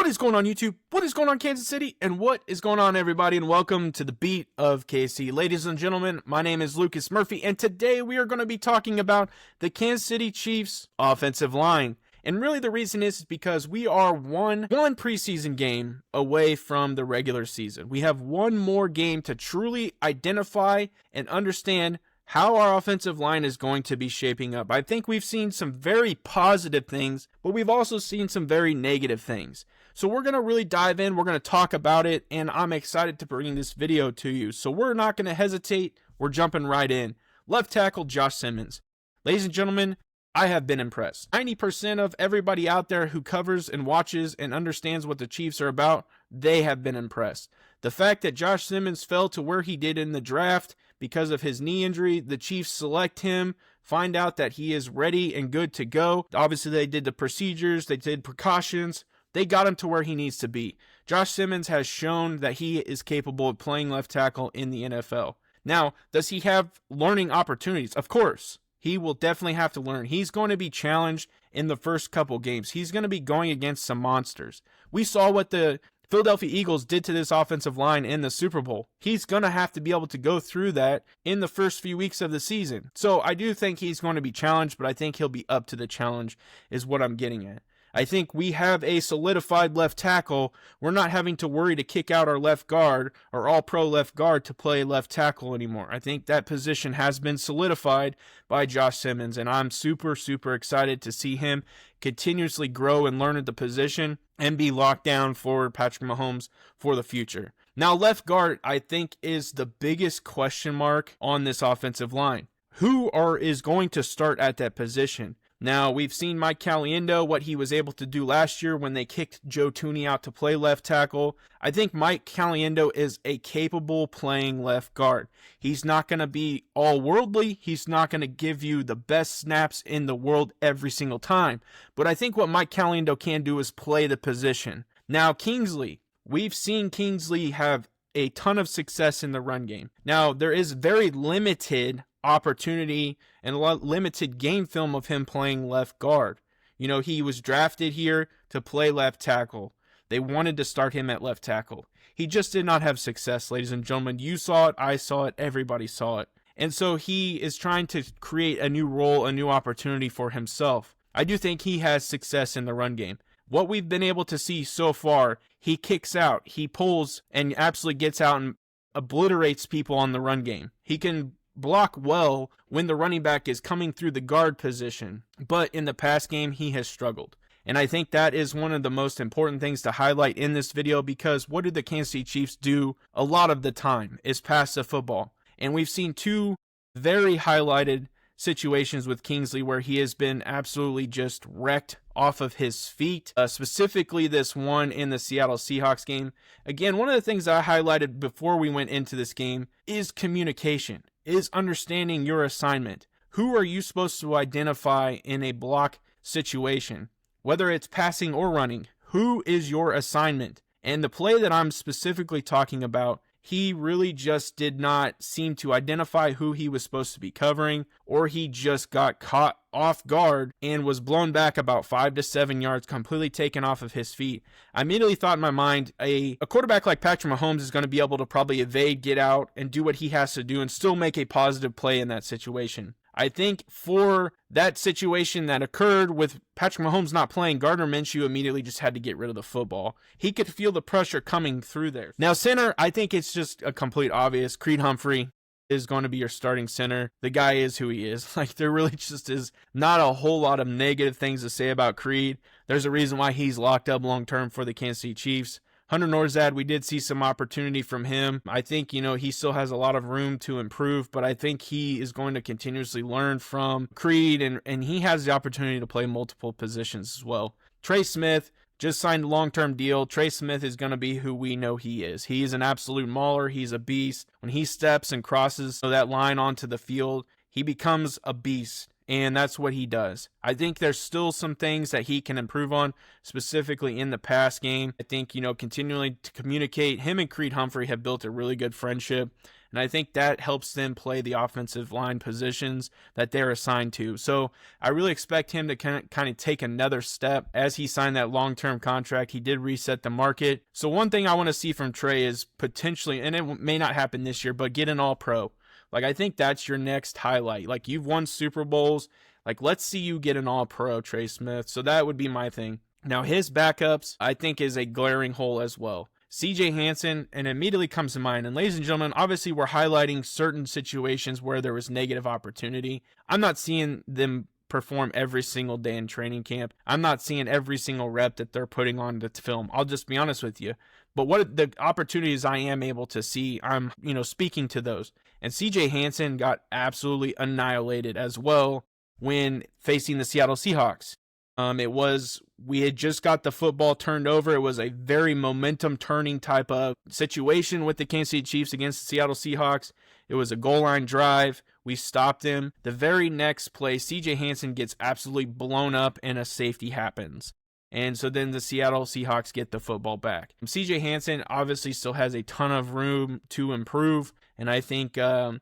is going on, YouTube? What is going on, Kansas City? And what is going on, everybody? And welcome to the Beat of KC. Ladies and gentlemen, my name is Lucas Murphy, and today we are going to be talking about the Kansas City Chiefs offensive line. And really the reason is because we are one preseason game away from the regular season. We have one more game to truly identify and understand how our offensive line is going to be shaping up. I think we've seen some very positive things, but we've also seen some very negative things. So we're going to really dive in, we're going to talk about it, and I'm excited to bring this video to you. So we're not going to hesitate, we're jumping right in. Left tackle, Josh Simmons. Ladies and gentlemen, I have been impressed. 90% of everybody out there who covers and watches and understands what the Chiefs are about, they have been impressed. The fact that Josh Simmons fell to where he did in the draft because of his knee injury, the Chiefs select him, find out that he is ready and good to go. Obviously, they did the procedures, they did precautions, they got him to where he needs to be. Josh Simmons has shown that he is capable of playing left tackle in the NFL. Now, does he have learning opportunities? Of course. He will definitely have to learn. He's going to be challenged in the first couple games. He's going to be going against some monsters. We saw what the Philadelphia Eagles did to this offensive line in the Super Bowl. He's going to have to be able to go through that in the first few weeks of the season. So I do think he's going to be challenged, but I think he'll be up to the challenge is what I'm getting at. I think we have a solidified left tackle. We're not having to worry to kick out our left guard or all-pro left guard to play left tackle anymore. I think that position has been solidified by Josh Simmons, and I'm super excited to see him continuously grow and learn at the position and be locked down for Patrick Mahomes for the future. Now, left guard, I think, is the biggest question mark on this offensive line. Who is going to start at that position? Now, we've seen Mike Caliendo, what he was able to do last year when they kicked Joe Thuney out to play left tackle. I think Mike Caliendo is a capable playing left guard. He's not going to be all worldly. He's not going to give you the best snaps in the world every single time. But I think what Mike Caliendo can do is play the position. Now, Kingsley, we've seen Kingsley have a ton of success in the run game. Now, there is very limited opportunity and a lot limited game film of him playing left guard. You know, he was drafted here to play left tackle. They wanted to start him at left tackle. He just did not have success, ladies and gentlemen. You saw it, I saw it, everybody saw it. And so he is trying to create a new role, a new opportunity for himself. I do think he has success in the run game. What we've been able to see so far, he kicks out, he pulls, and absolutely gets out and obliterates people on the run game. He can block well when the running back is coming through the guard position, but in the pass game he has struggled. And I think that is one of the most important things to highlight in this video, because what do the Kansas City Chiefs do a lot of the time is pass the football. And we've seen two very highlighted situations with Kingsley where he has been absolutely just wrecked off of his feet, specifically this one in the Seattle Seahawks game. Again, one of the things I highlighted before we went into this game is communication, is understanding your assignment. Who are you supposed to identify in a block situation? Whether it's passing or running, who is your assignment? And the play that I'm specifically talking about, he really just did not seem to identify who he was supposed to be covering, or he just got caught off guard and was blown back about 5 to 7 yards, completely taken off of his feet. I immediately thought in my mind, a quarterback like Patrick Mahomes is going to be able to probably evade, get out, and do what he has to do and still make a positive play in that situation. I think for that situation that occurred with Patrick Mahomes not playing, Gardner Minshew immediately just had to get rid of the football. He could feel the pressure coming through there. Now, center, I think it's just a complete obvious. Creed Humphrey is going to be your starting center. The guy is who he is. Like, there really just is not a whole lot of negative things to say about Creed. There's a reason why he's locked up long-term for the Kansas City Chiefs. Hunter Norzad, we did see some opportunity from him. I think, he still has a lot of room to improve, but I think he is going to continuously learn from Creed, and he has the opportunity to play multiple positions as well. Trey Smith just signed a long-term deal. Trey Smith is going to be who we know he is. He is an absolute mauler. He's a beast. When he steps and crosses that line onto the field, he becomes a beast. And that's what he does. I think there's still some things that he can improve on, specifically in the pass game. I think, continually to communicate. Him and Creed Humphrey have built a really good friendship. And I think that helps them play the offensive line positions that they're assigned to. So I really expect him to kind of take another step as he signed that long-term contract. He did reset the market. So one thing I want to see from Trey is potentially, and it may not happen this year, but get an All-Pro. Like, I think that's your next highlight. Like, you've won Super Bowls. Like, let's see you get an All-Pro, Trey Smith. So that would be my thing. Now, his backups, I think, is a glaring hole as well. CJ Hansen, and immediately comes to mind. And ladies and gentlemen, obviously we're highlighting certain situations where there was negative opportunity. I'm not seeing them perform every single day in training camp. I'm not seeing every single rep that they're putting on the film. I'll just be honest with you. But what the opportunities I am able to see, I'm, speaking to those. And CJ Hansen got absolutely annihilated as well when facing the Seattle Seahawks. We had just got the football turned over. It was a very momentum turning type of situation with the Kansas City Chiefs against the Seattle Seahawks. It was a goal line drive. We stopped him. The very next play, CJ Hansen gets absolutely blown up and a safety happens. And so then the Seattle Seahawks get the football back. CJ Hansen obviously still has a ton of room to improve. And I think, at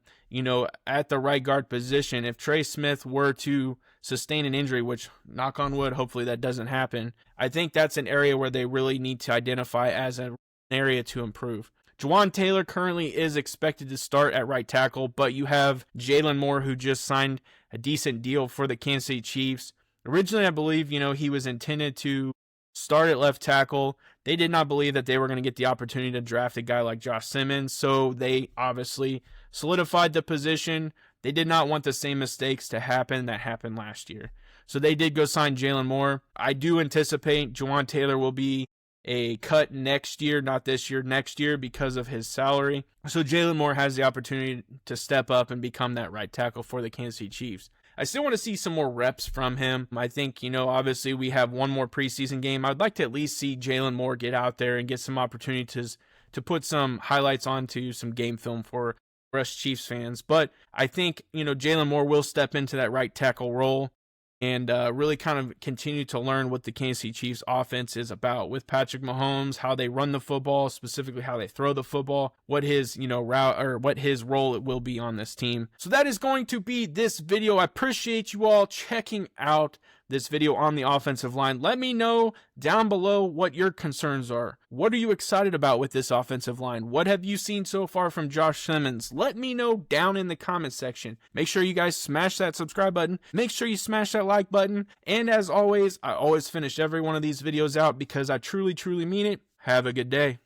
the right guard position, if Trey Smith were to sustain an injury, which, knock on wood, hopefully that doesn't happen, I think that's an area where they really need to identify as an area to improve. Juwan Taylor currently is expected to start at right tackle, but you have Jalen Moore, who just signed a decent deal for the Kansas City Chiefs. Originally, I believe, he was intended to start at left tackle. They did not believe that they were going to get the opportunity to draft a guy like Josh Simmons, so they obviously solidified the position. They did not want the same mistakes to happen that happened last year. So they did go sign Jalen Moore. I do anticipate Juwan Taylor will be a cut next year, not this year, next year, because of his salary. So Jalen Moore has the opportunity to step up and become that right tackle for the Kansas City Chiefs. I still want to see some more reps from him. I think, obviously we have one more preseason game. I'd like to at least see Jalen Moore get out there and get some opportunities to put some highlights onto some game film for us Chiefs fans. But I think, Jalen Moore will step into that right tackle role and really kind of continue to learn what the Kansas City Chiefs offense is about with Patrick Mahomes, how they run the football, specifically how they throw the football, what his, route or what his role it will be on this team. So that is going to be this video. I appreciate you all checking out this video on the offensive line. Let me know down below what your concerns are. What are you excited about with this offensive line? What have you seen so far from Josh Simmons? Let me know down in the comment section. Make sure you guys smash that subscribe button. Make sure you smash that like button. And as always, I always finish every one of these videos out because I truly, truly mean it. Have a good day.